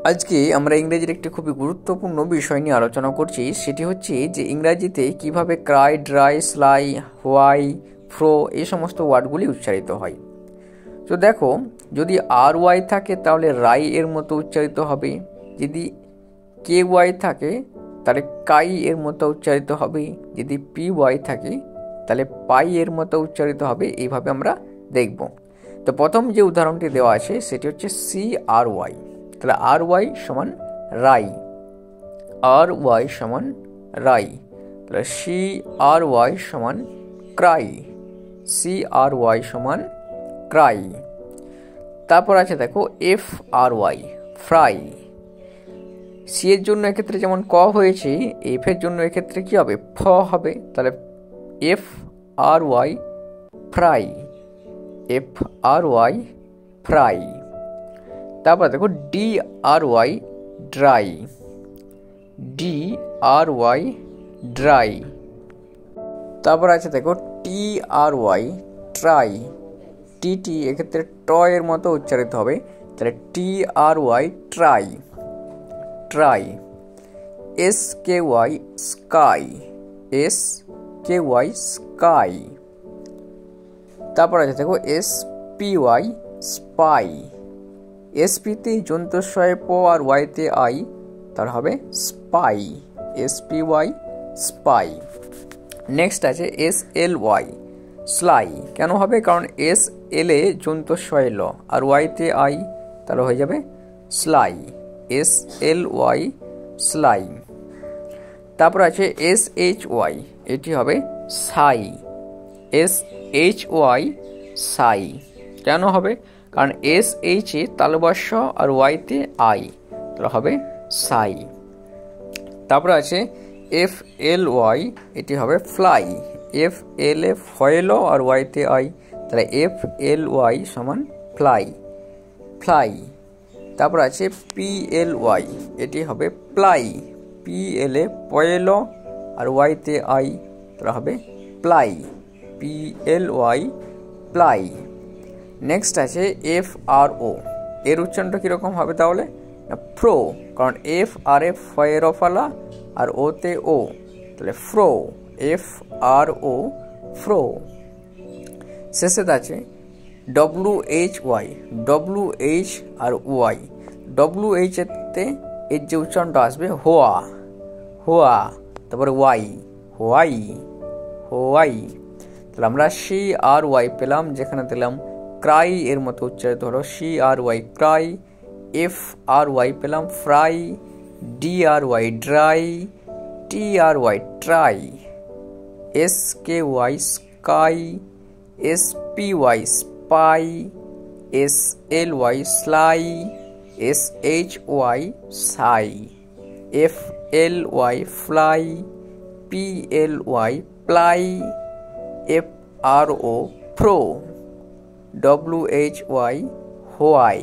আজকে আমরা ইংরেজির একটি খুবই গুরুত্বপূর্ণ বিষয় নিয়ে আলোচনা করছি। সেটি হচ্ছে যে ইংরাজিতে কিভাবে ক্রাই, ড্রাই, স্লাই, হোয়াই, ফ্রো এই সমস্ত ওয়ার্ডগুলি উচ্চারিত হয়। তো দেখো, যদি আর ওয়াই থাকে তাহলে রাই এর মতো উচ্চারিত হবে, যদি কে ওয়াই থাকে তাহলে কাই এর মতো উচ্চারিত হবে, যদি পি ওয়াই থাকে তাহলে পাই এর মতো উচ্চারিত হবে। এইভাবে আমরা দেখব। তো প্রথম যে উদাহরণটি দেওয়া আছে সেটি হচ্ছে সি আর ওয়াই। তাহলে আর ওয়াই সমান রাই, আর ওয়াই সমান রাই। তাহলে সি আর ওয়াই সমান ক্রাই, সি আর ওয়াই সমান ক্রাই। তারপর আছে দেখো F R Y, fry. C এর জন্য এক্ষেত্রে যেমন ক হয়েছে, এফ এর জন্য এক্ষেত্রে কি হবে, ফ হবে। তাহলে F R Y fry, F R Y fry. তারপর দেখো D R Y dry, D R Y dry. তারপর আছে দেখো টি আর ওয়াই ট্রাই, টি এক্ষেত্রে ট এর মতো উচ্চারিত হবে। তাহলে T R Y try, try. S K Y sky, S K Y sky. তারপর আছে দেখো এস পি ওয়াই স্পাই, এসপিতে যন্তস্বয়ে প আর ওয়াইতে আই, তার হবে spy, S P Y spy. Next আছে এস এল ওয়াই স্লাই। কেন হবে? কারণ এস এল এ যন্তস্বয়ে ল আর ওয়াইতে আই, তাহলে হয়ে যাবে sly, S L Y sly. তারপর আছে এস এইচ ওয়াই, এটি হবে সাই, এস এইচ ওয়াই সাই। কেন হবে? কারণ এস এইচ এ তালবস্য আর ওয়াইতে আই, তাহলে হবে সাই। তারপর আছে এফ এল ওয়াই, এটি হবে ফ্লাই, এফ এল এ ফয়েল আর ওয়াইতে আই, তাহলে এফ এল ওয়াই সমান ফ্লাই, ফ্লাই। তারপর আছে পি এল ওয়াই, এটি হবে প্লাই, পি এল এ পয়েল আর ওয়াইতে আই, তাহলে হবে ply, P L Y ply. Next আছে এফ আর ও, এর উচ্চারণটা কীরকম হবে তাহলে? ফ্রো, কারণ এফ আর এ ফয়ের ফালা আর ওতে ও, তাহলে ফ্রো, এফ আর ও ফ্রো। শেষে আছে W H Y, W H আর ওয়াই। ডব্লু এইচ এতে এর যে উচ্চারণটা আসবে হোয়া, হোয়া, তারপরে ওয়াই, হোয়াই, হোয়াই। তাহলে আমরা সি আর ওয়াই পেলাম, যেখানে দিলাম ক্রাই এর মতো উচ্চারিত হলো C R Y cry. F R Y পেলাম fry, D R Y dry, T R Y try, S K Y sky, S P Y spy, S L Y sly, S H Y shy, F L Y fly, P L Y ply, F R O fro, W H Y why.